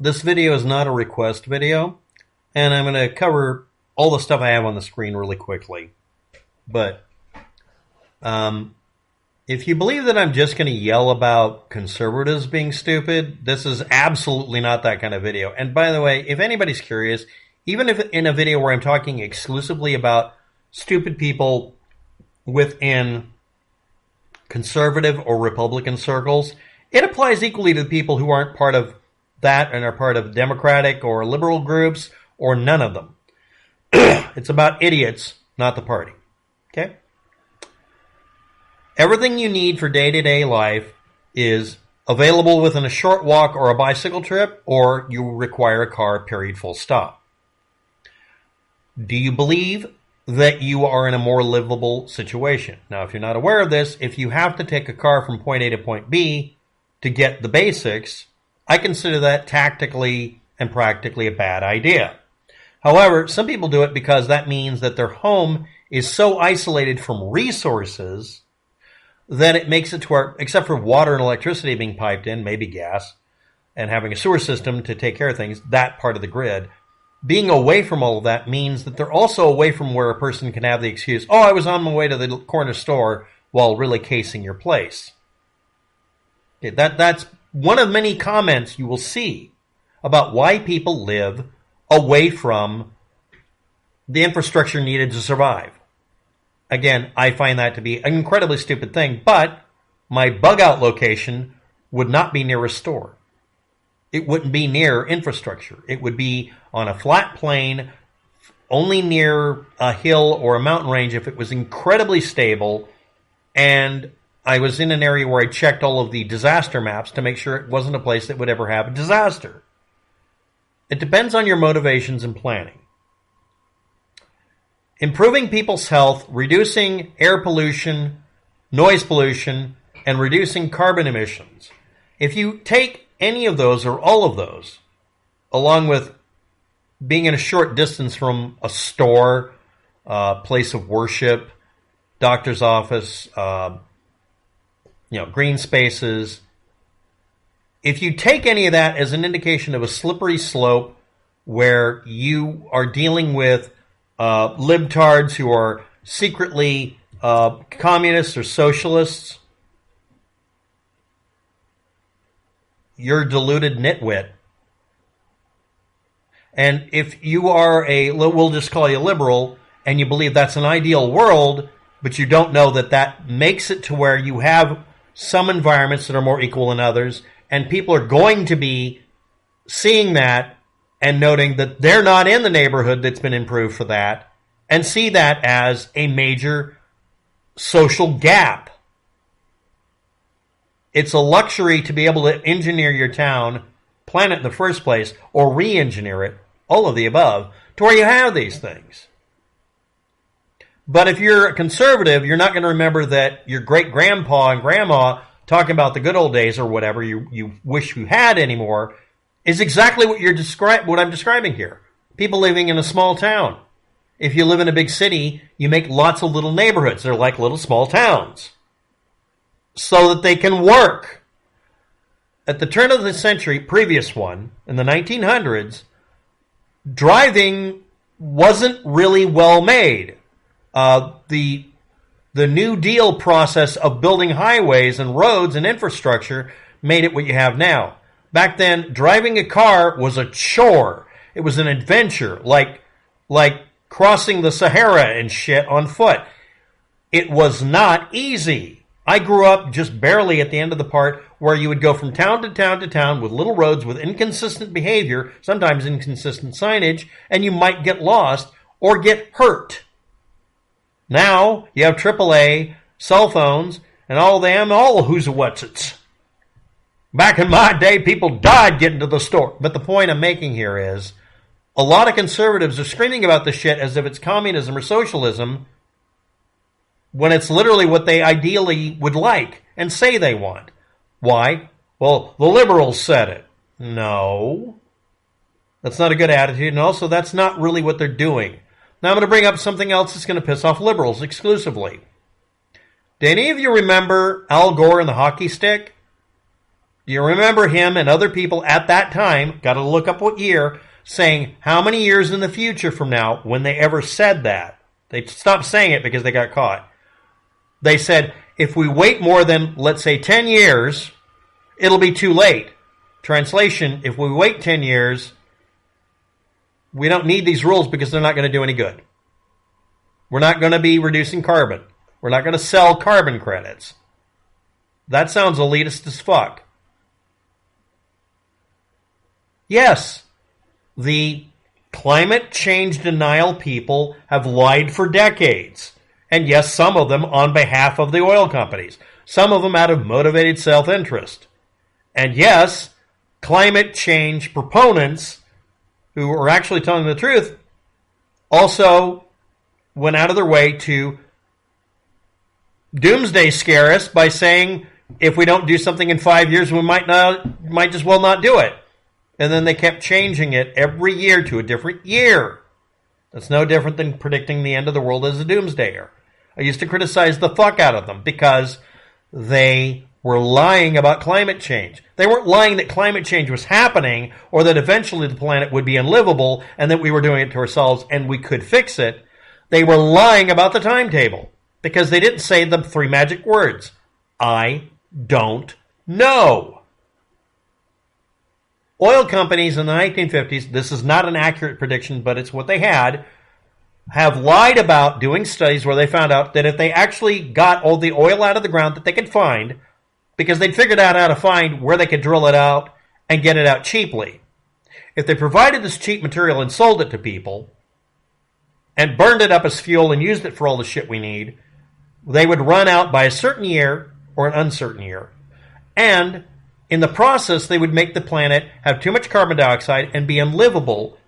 This video is not a request video, and I'm going to cover all the stuff I have on the screen really quickly. But if you believe that I'm just going to yell about conservatives being stupid, this is absolutely not that kind of video. And by the way, if anybody's curious, even if in a video where I'm talking exclusively about stupid people within conservative or Republican circles, it applies equally to the people who aren't part of that and are part of Democratic or liberal groups or none of them. It's about idiots, not the party. Okay? Everything you need for day-to-day life is available within a short walk or a bicycle trip, or you require a car, period, full stop. Do you believe that you are in a more livable situation? Now, if you're not aware of this, if you have to take a car from point A to point B to get the basics, I consider that tactically and practically a bad idea. However, some people do it because that means that their home is so isolated from resources that it makes it to where, except for water and electricity being piped in, maybe gas, and having a sewer system to take care of things, that part of the grid, being away from all of that means that they're also away from where a person can have the excuse, oh, I was on my way to the corner store, while really casing your place. Okay, that's one of many comments you will see about why people live away from the infrastructure needed to survive. Again, I find that to be an incredibly stupid thing, but my bug out location would not be near a store. It wouldn't be near infrastructure. It would be on a flat plain, only near a hill or a mountain range if it was incredibly stable, and I was in an area where I checked all of the disaster maps to make sure it wasn't a place that would ever have a disaster. It depends on your motivations and planning. Improving people's health, reducing air pollution, noise pollution, and reducing carbon emissions. If you take any of those or all of those, along with being in a short distance from a store, place of worship, doctor's office, green spaces. If you take any of that as an indication of a slippery slope where you are dealing with libtards who are secretly communists or socialists, you're a deluded nitwit. And if you are we'll just call you liberal, and you believe that's an ideal world, but you don't know that that makes it to where you have some environments that are more equal than others, and people are going to be seeing that and noting that they're not in the neighborhood that's been improved for that, and see that as a major social gap. It's a luxury to be able to engineer your town, plan it in the first place, or re-engineer it, all of the above, to where you have these things. But if you're a conservative, you're not going to remember that your great-grandpa and grandma talking about the good old days or whatever you wish you had anymore is exactly what what I'm describing here. People living in a small town. If you live in a big city, you make lots of little neighborhoods. They're like little small towns so that they can work. At the turn of the century, previous one, in the 1900s, driving wasn't really well made. The New Deal process of building highways and roads and infrastructure made it what you have now. Back then, driving a car was a chore. It was an adventure, like crossing the Sahara and shit on foot. It was not easy. I grew up just barely at the end of the part where you would go from town to town to town with little roads with inconsistent behavior, sometimes inconsistent signage, and you might get lost or get hurt. Now, you have AAA, cell phones, and all who's what's-its. Back in my day, people died getting to the store. But the point I'm making here is, a lot of conservatives are screaming about this shit as if it's communism or socialism, when it's literally what they ideally would like and say they want. Why? Well, the liberals said it. No. That's not a good attitude, and also that's not really what they're doing. Now I'm going to bring up something else that's going to piss off liberals exclusively. Do any of you remember Al Gore and the hockey stick? Do you remember him and other people at that time, got to look up what year, saying how many years in the future from now when they ever said that? They stopped saying it because they got caught. They said, if we wait more than, let's say, 10 years, it'll be too late. Translation, if we wait 10 years, we don't need these rules because they're not going to do any good. We're not going to be reducing carbon. We're not going to sell carbon credits. That sounds elitist as fuck. Yes, the climate change denial people have lied for decades. And yes, some of them on behalf of the oil companies. Some of them out of motivated self-interest. And yes, climate change proponents who are actually telling the truth also went out of their way to doomsday scare us by saying if we don't do something in 5 years, we might just well not do it. And then they kept changing it every year to a different year. That's no different than predicting the end of the world as a doomsdayer. I used to criticize the fuck out of them because they were lying about climate change. They weren't lying that climate change was happening or that eventually the planet would be unlivable and that we were doing it to ourselves and we could fix it. They were lying about the timetable because they didn't say the three magic words. I don't know. Oil companies in the 1950s, this is not an accurate prediction, but it's what they had, have lied about doing studies where they found out that if they actually got all the oil out of the ground that they could find, because they'd figured out how to find where they could drill it out and get it out cheaply. If they provided this cheap material and sold it to people and burned it up as fuel and used it for all the shit we need, they would run out by a certain year or an uncertain year. And in the process, they would make the planet have too much carbon dioxide and be unlivable.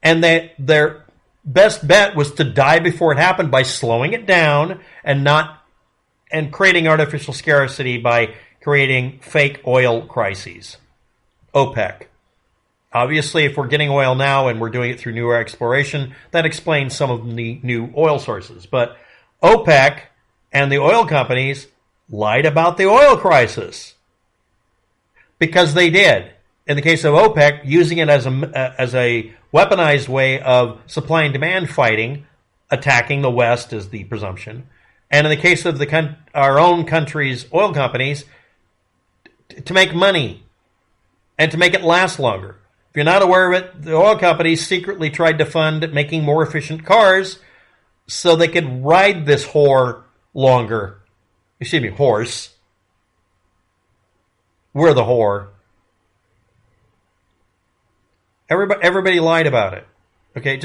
And their best bet was to die before it happened by slowing it down and creating artificial scarcity by creating fake oil crises. OPEC. Obviously, if we're getting oil now and we're doing it through newer exploration, that explains some of the new oil sources. But OPEC and the oil companies lied about the oil crisis. Because they did. In the case of OPEC, using it as a weaponized way of supply and demand fighting, attacking the West is the presumption. And in the case of our own country's oil companies, to make money and to make it last longer. If you're not aware of it, the oil companies secretly tried to fund making more efficient cars so they could ride this horse. We're the whore. Everybody lied about it. Okay,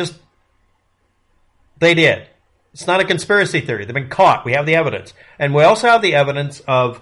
they did. It's not a conspiracy theory. They've been caught. We have the evidence, and we also have the evidence of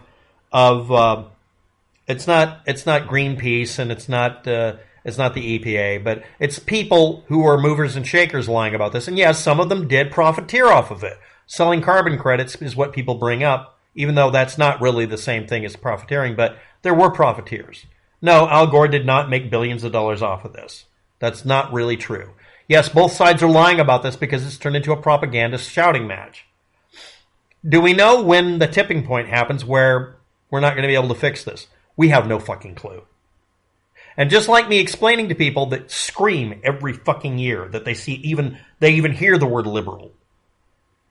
it's not Greenpeace and it's not the EPA, but it's people who are movers and shakers lying about this. And yes, some of them did profiteer off of it. Selling carbon credits is what people bring up, even though that's not really the same thing as profiteering, but there were profiteers. No, Al Gore did not make billions of dollars off of this. That's not really true. Yes, both sides are lying about this because it's turned into a propaganda shouting match. Do we know when the tipping point happens where we're not going to be able to fix this? We have no fucking clue. And just like me explaining to people that scream every fucking year that they even hear the word liberal,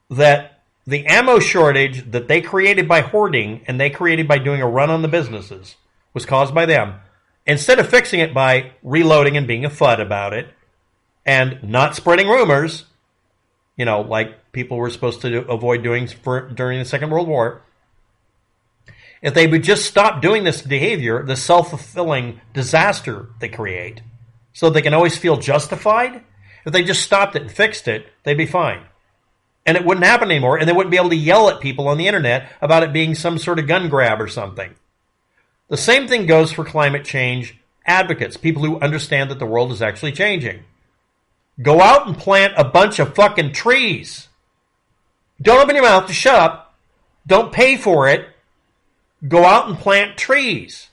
that the ammo shortage that they created by hoarding and they created by doing a run on the businesses was caused by them. Instead of fixing it by reloading and being a FUD about it and not spreading rumors, like people were supposed to avoid doing during the Second World War, if they would just stop doing this behavior, the self-fulfilling disaster they create, so they can always feel justified, if they just stopped it and fixed it, they'd be fine. And it wouldn't happen anymore, and they wouldn't be able to yell at people on the internet about it being some sort of gun grab or something. The same thing goes for climate change advocates, people who understand that the world is actually changing. Go out and plant a bunch of fucking trees. Don't open your mouth, just shut up. Don't pay for it. Go out and plant trees.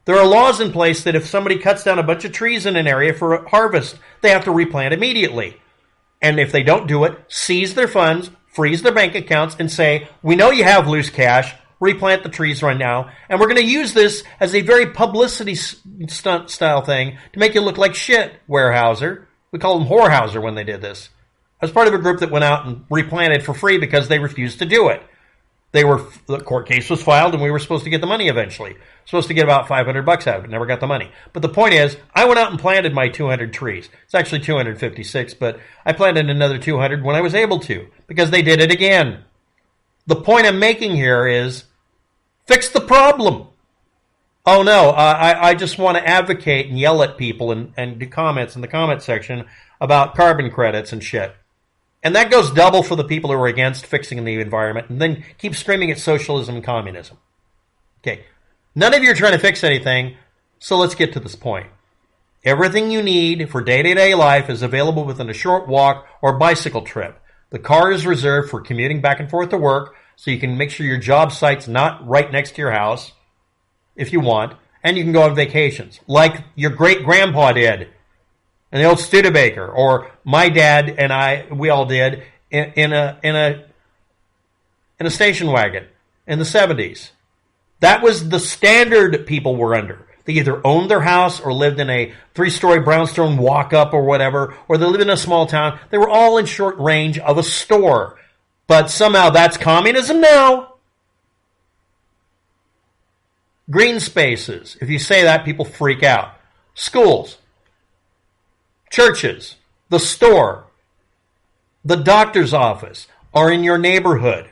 There are laws in place that if somebody cuts down a bunch of trees in an area for a harvest, they have to replant immediately. And if they don't do it, seize their funds, freeze their bank accounts, and say, we know you have loose cash, replant the trees right now, and we're going to use this as a very publicity stunt style thing to make you look like shit, Weyerhaeuser. We called them Whorehauser when they did this. I was part of a group that went out and replanted for free because they refused to do it. The court case was filed, and we were supposed to get the money eventually. Supposed to get about $500 out of it. Never got the money. But the point is, I went out and planted my 200 trees. It's actually 256, but I planted another 200 when I was able to, because they did it again. The point I'm making here is, fix the problem. Oh no, I just want to advocate and yell at people and do comments in the comment section about carbon credits and shit. And that goes double for the people who are against fixing the environment and then keep screaming at socialism and communism. Okay, none of you are trying to fix anything, so let's get to this point. Everything you need for day-to-day life is available within a short walk or bicycle trip. The car is reserved for commuting back and forth to work, so you can make sure your job site's not right next to your house, if you want, and you can go on vacations, like your great-grandpa did. And the old Studebaker, or my dad and we all did in a station wagon in the 70s. That was the standard people were under. They either owned their house or lived in a 3-story brownstone walk-up or whatever, or they lived in a small town. They were all in short range of a store. But somehow that's communism now. Green spaces. If you say that, people freak out. Schools. Churches, the store, the doctor's office are in your neighborhood.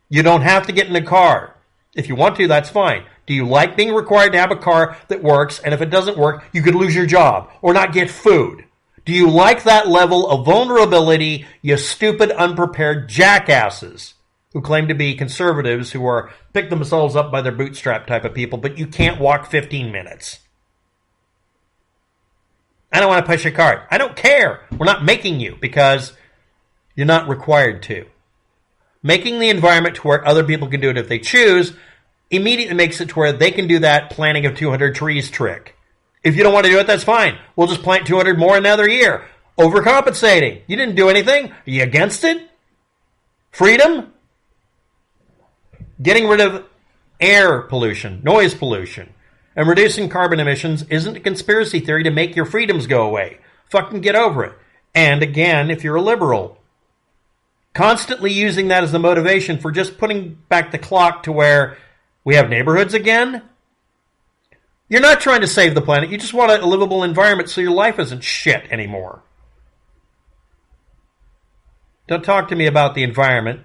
You don't have to get in a car. If you want to, that's fine. Do you like being required to have a car that works, and if it doesn't work, you could lose your job or not get food? Do you like that level of vulnerability, you stupid, unprepared jackasses who claim to be conservatives who are pick themselves up by their bootstrap type of people, but you can't walk 15 minutes? I don't want to push a cart. I don't care. We're not making you because you're not required to. Making the environment to where other people can do it if they choose immediately makes it to where they can do that planting of 200 trees trick. If you don't want to do it, that's fine. We'll just plant 200 more another year. Overcompensating. You didn't do anything. Are you against it? Freedom? Getting rid of air pollution, noise pollution, and reducing carbon emissions isn't a conspiracy theory to make your freedoms go away. Fucking get over it. And again, if you're a liberal, constantly using that as the motivation for just putting back the clock to where we have neighborhoods again, you're not trying to save the planet. You just want a livable environment so your life isn't shit anymore. Don't talk to me about the environment.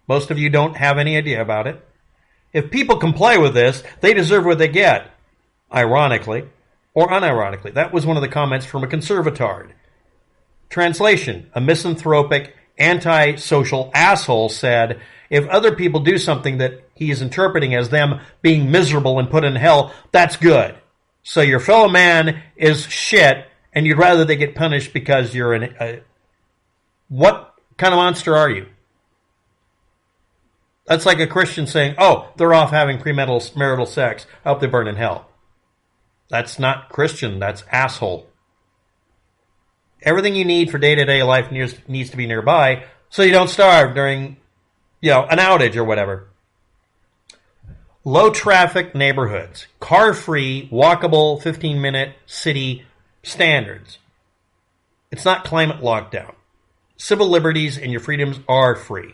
Most of you don't have any idea about it. If people comply with this, they deserve what they get, ironically or unironically. That was one of the comments from a conservatard. Translation, a misanthropic, anti-social asshole said, if other people do something that he is interpreting as them being miserable and put in hell, that's good. So your fellow man is shit, and you'd rather they get punished because you're what kind of monster are you? That's like a Christian saying, oh, they're off having premarital sex. I hope they burn in hell. That's not Christian. That's asshole. Everything you need for day-to-day life needs to be nearby so you don't starve during, an outage or whatever. Low-traffic neighborhoods. Car-free, walkable, 15-minute city standards. It's not climate lockdown. Civil liberties and your freedoms are free.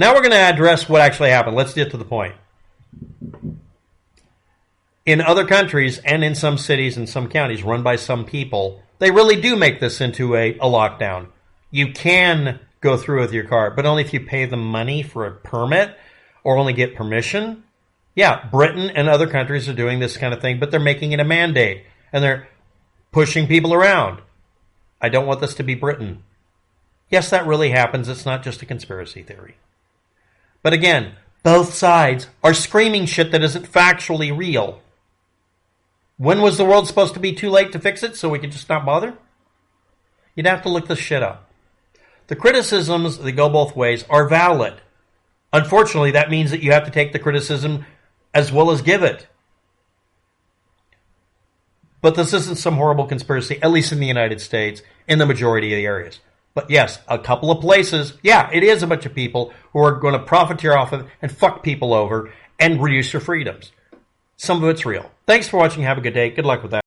Now we're going to address what actually happened. Let's get to the point. In other countries and in some cities and some counties run by some people, they really do make this into a lockdown. You can go through with your car, but only if you pay them money for a permit or only get permission. Yeah, Britain and other countries are doing this kind of thing, but they're making it a mandate and they're pushing people around. I don't want this to be Britain. Yes, that really happens. It's not just a conspiracy theory. But again, both sides are screaming shit that isn't factually real. When was the world supposed to be too late to fix it so we could just not bother? You'd have to look this shit up. The criticisms that go both ways are valid. Unfortunately, that means that you have to take the criticism as well as give it. But this isn't some horrible conspiracy, at least in the United States, in the majority of the areas. But yes, a couple of places, yeah, it is a bunch of people who are going to profiteer off of it and fuck people over and reduce your freedoms. Some of it's real. Thanks for watching. Have a good day. Good luck with that.